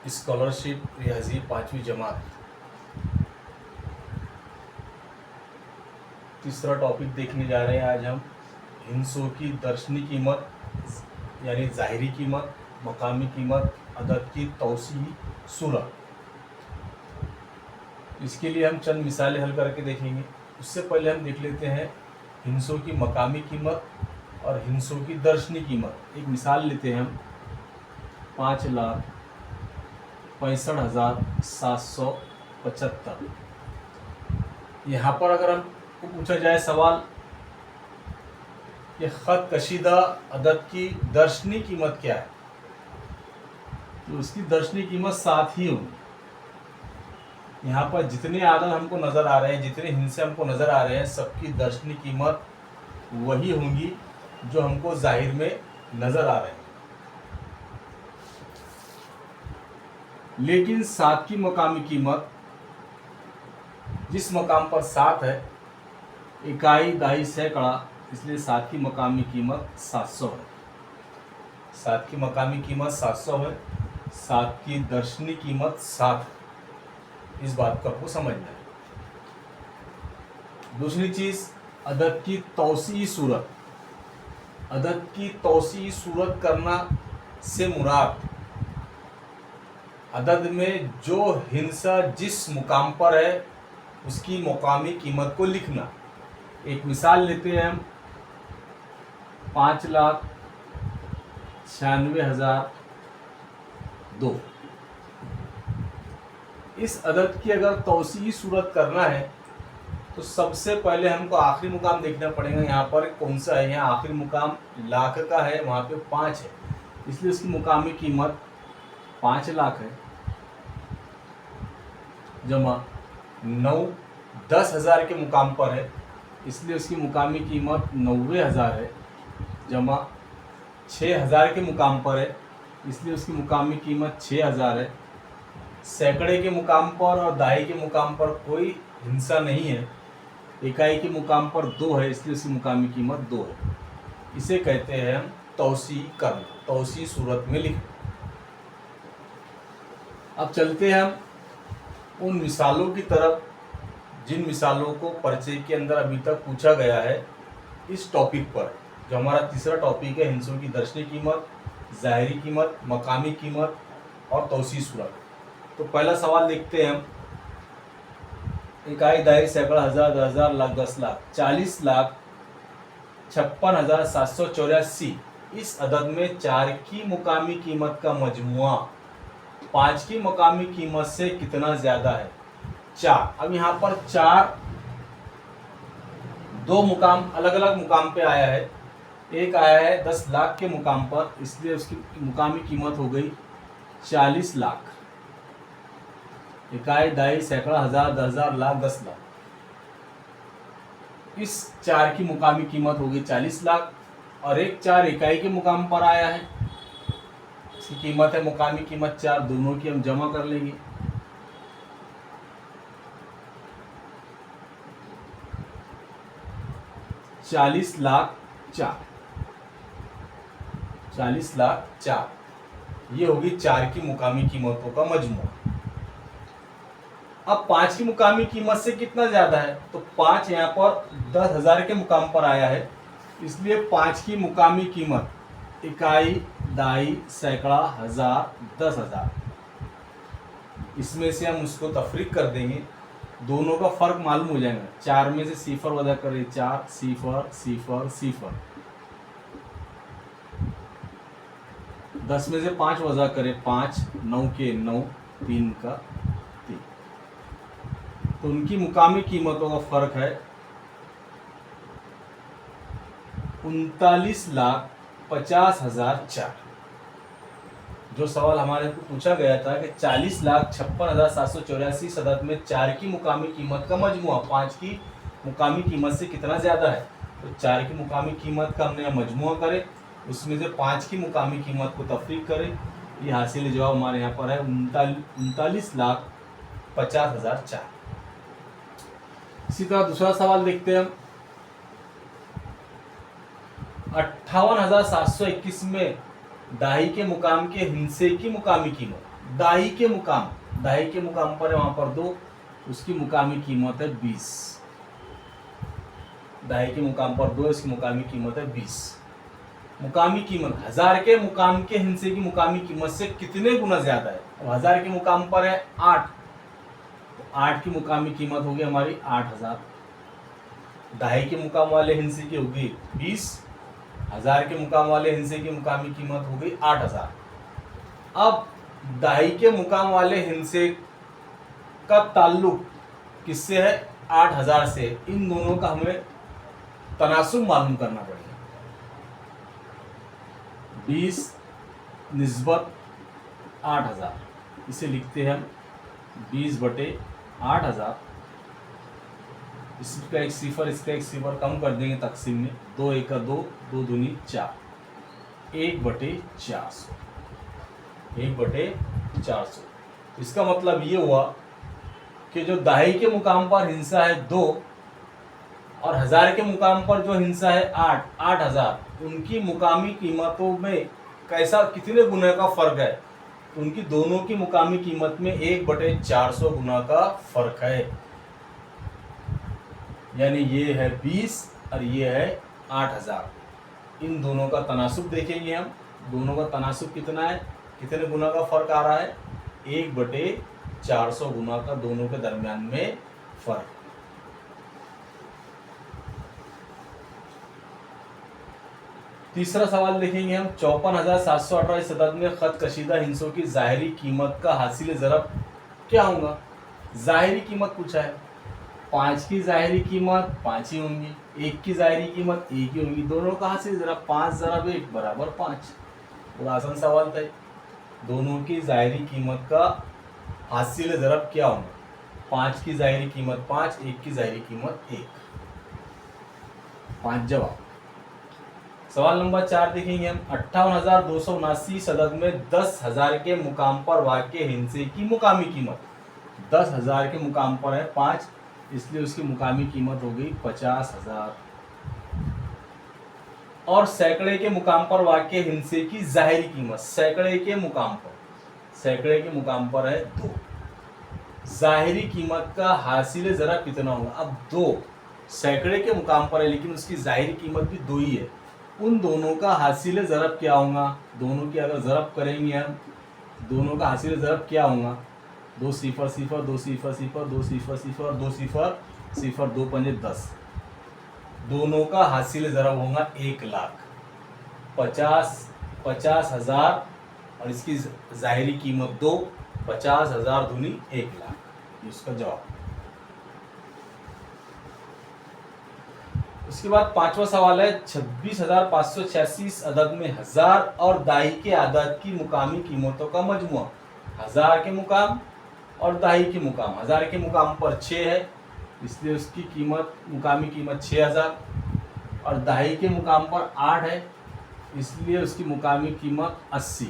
Scholarship रियाजी 5वीं जमात। तीसरा topic देखने जा रहे हैं आज हम हिंसों की दर्शनी कीमत यानी ज़ाहिरी कीमत, मकामी कीमत, अदद की तौसीई सूरत। इसके लिए हम चंद मिसालें हल करके देखेंगे। उससे पहले हम देख लेते हैं हिंसों की मकामी कीमत और हिंसों की दर्शनी कीमत। एक मिसाल लेते हैं हम 5,65,775। यहाँ पर अगर हमको पूछा जाए सवाल कि ख़त कशीदा अदद की दर्शनी कीमत क्या है, तो उसकी दर्शनी कीमत 7 ही होगी। यहाँ पर जितने आदद हमको नज़र आ रहे हैं, जितने हिंसे हमको नज़र आ रहे हैं, सबकी दर्शनी कीमत वही होंगी जो हमको जाहिर में नज़र आ रहे हैं। लेकिन 7 की मकामी कीमत, जिस मकाम पर 7 है, इकाई, दाई, सैकड़ा, इसलिए 7 की मकामी कीमत 700 है। 7 की मकामी कीमत 700 है, 7 की दर्शनी कीमत 7 है। इस बात को आपको समझना है। दूसरी चीज़, अदद की तौसीई सूरत। अदद की तौसीई सूरत करना से मुराद अदद में जो हिंसा जिस मुकाम पर है उसकी मकामी कीमत को लिखना। एक मिसाल लेते हैं हम 5,96,002। इस अदद की अगर तौसीई सूरत करना है तो सबसे पहले हमको आखिरी मुकाम देखना पड़ेगा। यहाँ पर कौन सा है, यहाँ आखिरी मुकाम लाख का है, वहाँ पे 5 है, इसलिए उसकी मुकामी कीमत 5 लाख है। जमा 9 10,000 के मुकाम पर है, इसलिए उसकी मुकामी कीमत 90,000 है। जमा 6,000 के मुकाम पर है, इसलिए उसकी मुकामी कीमत 6,000 है। सैकड़े के मुकाम पर और दाई के मुकाम पर कोई हिंसा नहीं है, इकाई के मुकाम पर 2 है, इसलिए उसकी मुकामी कीमत 2 है। इसे कहते हैं हम तौसीई करना, तौसीई सूरत में लिखना। अब चलते हैं हम उन मिसालों की तरफ जिन मिसालों को परिचय के अंदर अभी तक पूछा गया है इस टॉपिक पर, जो हमारा तीसरा टॉपिक है हिंसों की दर्शनी कीमत, ज़ाहिरी कीमत, मकामी कीमत और तौसीई सूरत। तो पहला सवाल देखते हैं हम। इकाई, दाई, सैकड़ा, हज़ार, 10,000, लाख, 10 लाख। 40,56,784। इस अदद में 4 की मुकामी कीमत का मजमुआ 5 की मुकामी कीमत से कितना ज़्यादा है? 4। अब यहाँ पर 4 दो मुकाम अलग अलग मुकाम पे आया है। एक आया है 10 लाख के मुकाम पर, इसलिए उसकी मुकामी कीमत हो गई 40 लाख। इकाई, दाई, सैकड़ा, हज़ार, 10,000, लाख, 10 लाख। इस 4 की मुकामी कीमत हो गई 40 लाख और एक 4 इकाई के मुकाम पर आया है, इसकी कीमत है मुकामी कीमत 4। दोनों की हम जमा कर लेंगे। चालीस लाख 4 ये होगी 4 की मुकामी कीमतों का मजमूआ। अब 5 की मुकामी कीमत से कितना ज्यादा है, तो 5 यहाँ पर 10,000 के मुकाम पर आया है, इसलिए 5 की मुकामी कीमत इकाई, दाई, सैकड़ा, हज़ार, 10,000, इसमें से हम उसको तफरीक कर देंगे, दोनों का फर्क मालूम हो जाएगा। 4 में से सिफर वजह करें 4, सिफर सिफर सिफर। 10 में से 5 वजह करें 5, 9 के 9, 3 का 3। तो उनकी मुकामी कीमतों का फर्क है 39,50,004। जो सवाल हमारे को पूछा गया था कि 40,56,784 अदद में 4 की मुकामी कीमत का मजमुआ 5 की मुकामी कीमत से कितना ज़्यादा है, तो 4 की मुकामी कीमत का हमने मजमुआ करें, उसमें से 5 की मुकामी कीमत को तफरीक करें। ये हासिल जवाब हमारे यहाँ पर है 39,50,004। इसी तरह दूसरा सवाल देखते हैं हम। 58,721 में दाही के मुकाम के हिंसे की मुकामी कीमत, दाही के मुकाम पर है वहां पर 2, उसकी मुकामी कीमत है 20। दाही के मुकाम पर 2, इसकी मुकामी कीमत है 20। मुकामी कीमत 1000 के मुकाम के हिस्से की मुकामी कीमत से कितने गुना ज्यादा है? अब 1000 के मुकाम पर है 8, तो 8 की मुकामी कीमत होगी हमारी 8000। दाही के मुकाम वाले हिस्से की होगी 20, 1000 के मुकाम वाले हिस्से की मुकामी कीमत होगी 8000। अब दाही के मुकाम वाले हिस्से का ताल्लुक किससे है? 8000 से। इन दोनों का हमें तनासुब मालूम करना पड़ेगा। 20 निस्बत 8000, इसे लिखते हैं हम 20/8000। इसका एक सिफर, इसका एक सिफर कम कर देंगे तकसीम में। 2 1 2, 2 दूनी 4, 1/400। 1/400। इसका मतलब ये हुआ कि जो दाही के मुकाम पर हिस्सा है 2 और 1000 के मुकाम पर जो हिस्सा है 8000, उनकी मुकामी कीमतों में कितने गुना का फर्क है? उनकी दोनों की मुकामी कीमत में 1/400 गुना का फर्क है। यानी ये है 20 और ये है 8000। इन दोनों का तनासुब देखेंगे हम। दोनों का तनासुब कितना है, कितने गुना का फर्क आ रहा है? 1/400 गुना का दोनों के दरमियान में फर्क। तीसरा सवाल देखेंगे हम। 54,718 इस अदद में खत कशीदा हिस्सों की ज़ाहिरी कीमत का हासिल ज़रब क्या होगा? ज़ाहिरी कीमत पूछा है। 5 की ज़ाहिरी कीमत 5 ही होंगी, 1 की ज़ाहिरी कीमत 1 ही होंगी। दोनों का हासिल ज़रब 5 ज़रब 1 बराबर 5। बड़ा आसान सवाल था। दोनों की ज़ाहिरी कीमत का हासिल ज़रब क्या होगा? 5 की ज़ाहिरी कीमत 5, 1 की ज़ाहिरी कीमत 1। 5 जवाब। सवाल नंबर 4 देखेंगे हम। 58,279 सदद में 10,000 के मुकाम पर वाक़े हिस्से की मुकामी कीमत। 10,000 के मुकाम पर है 5, इसलिए उसकी मुकामी कीमत हो गई 50,000। और सैकड़े के मुकाम पर वाक़े हिस्से की ज़ाहिरी कीमत, सैकड़े के मुकाम पर है 2। ज़ाहिरी कीमत का हासिल ज़रब कितना होगा? अब 2 सैकड़े के मुकाम पर है लेकिन उसकी ज़ाहिरी कीमत भी 2 ही है। उन दोनों का हासिल ज़रब क्या होगा? दोनों की अगर ज़रब करेंगे हम, दोनों का हासिल ज़रब क्या होगा? 2 0 0, 2 0 0, 2 0 0 और 2 0 0, 2 पंजे 10। दोनों का हासिल ज़रब होगा 1,00,000। 50,000 और इसकी ज़ाहिरी कीमत 2, 50,000 दूनी 1,00,000। इसका जवाब। उसके बाद 5वां सवाल है। 26,586 अदद में 1000 और दाही के आदद की मुकामी कीमतों का मजमुआ। 1000 के मुकाम और दाही के मुकाम। 1000 के मुकाम पर 6 है, इसलिए उसकी मुकामी कीमत 6000। और दाही के मुकाम पर 8 है, इसलिए उसकी मुकामी कीमत 80।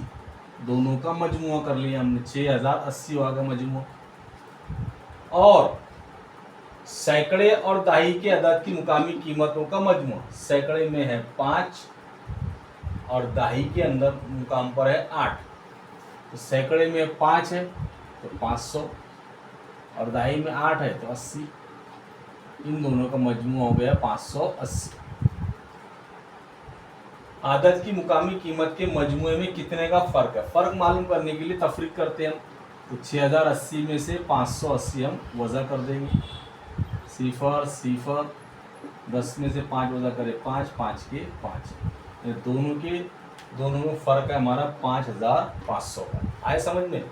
दोनों का मजमुआ कर लिया हमने, 6080 हो गया मजमुआ। और सैकड़े और दाही के अदद की मुकामी कीमतों का मजमुआ। सैकड़े में है 5 और दाही के अंदर मुकाम पर है 8। तो सैकड़े में 5 है तो 500 और दाही में 8 है तो 80। इन दोनों का मजमुआ हो गया 580। आदद की मुकामी कीमत के मजमुए में कितने का फ़र्क है? फ़र्क मालूम करने के लिए तफरीक करते हैं हम। तो 6080 में से 580 हम वज़ा कर देंगे। 0 0, 10 में से 5 वज़ा करें 5, 5 के 5। दोनों में फ़र्क है हमारा 5500 का। आए समझ में?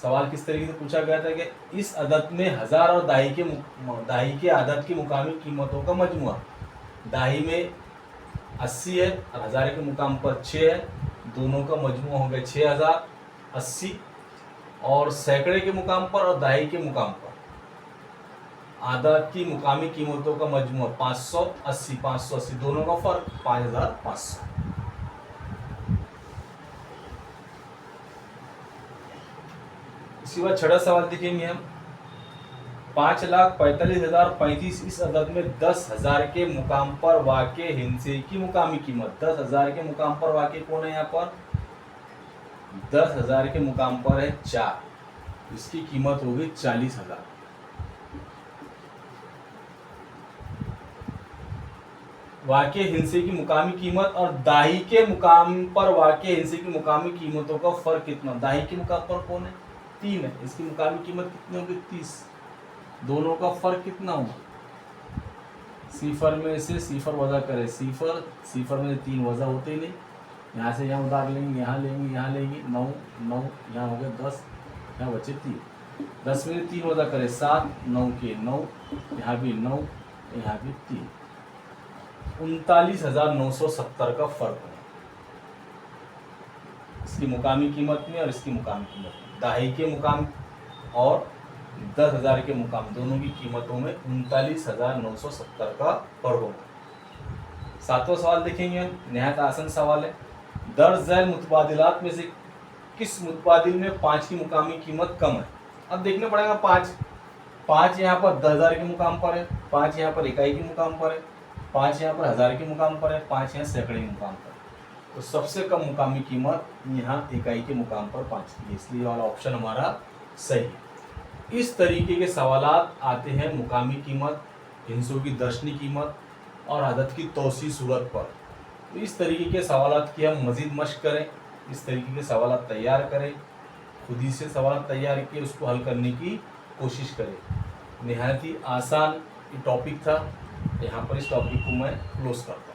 सवाल किस तरीके से पूछा गया था कि इस अदद में 1000 और दाही के आदद की मुकामी कीमतों का मजमुआ। दाही में 80 है और 1000 के मुकाम पर 6 है, दोनों का मजमुआ हो गया 6080। और सैकड़े के मुकाम पर और दाही के मुकाम पर आदद की मुकामी कीमतों का मजमुआ 580, दोनों का फर्क 5500। इसके बाद 6वां सवाल देखेंगे हम। 5,45,035 इस अदद में 10,000 के मुकाम पर वाक़े हिस्से की मुकामी कीमत। 10,000 के मुकाम पर वाक़े कौन है यहाँ पर? 10,000 के मुकाम पर है 4, इसकी कीमत होगी 40,000। वाक्य हिस्से की मुकामी कीमत और दाही के मुकाम पर वाक्य हिस्से की मुकामी कीमतों का फर्क कितना। दाही के मुकाम पर कौन है 3 है, इसकी मुकामी कीमत कितनी होगी 30। दोनों का फर्क कितना होगा, सिफर में से सिफर वजह करें, सिफर में 3 वजह होते ही नहीं, यहाँ से यहाँ उधार लेंगे, यहाँ लेंगे, यहाँ लेंगे, 9 9 यहाँ हो गए 10, यहाँ बचे 3, 10 में 3 वजह करें 7, 9 के 9, यहाँ भी 9, यहाँ भी 3, 39,970 का फर्क है इसकी मुकामी कीमत में और इसकी मुकामी कीमत में। दाही के मुकाम और 10,000 के मुकाम दोनों की कीमतों में 39,970 का फर्क होगा। 7वां सवाल देखेंगे हम, निहायत आसान सवाल है। दर्ज झैल मुतबादिलात में से किस मुतबादिल में 5 की मुकामी कीमत कम है। अब देखना पड़ेगा 5 यहाँ पर 10,000 के मुकाम पर है, 5 यहाँ पर इकाई के मुकाम पर है, 5 यहाँ पर 1000 के मुकाम पर है, 5 यहाँ सैकड़े के मुकाम पर। तो सबसे कम मुकामी कीमत यहाँ इकाई के मुकाम पर 5 की है, इसलिए वाला ऑप्शन हमारा सही है। इस तरीके के सवालात आते हैं मुकामी कीमत, हिस्सों की दर्शनी कीमत और अदद की तौसी सूरत पर। तो इस तरीके के सवालात की हम मज़ीद मश्क करें, इस तरीके के सवालात तैयार करें, खुद ही से सवाल तैयार किए उसको हल करने की कोशिश करें। निहायत ही आसान ये टॉपिक था, यहाँ पर इस टॉपिक को मैं क्लोज करता हूँ।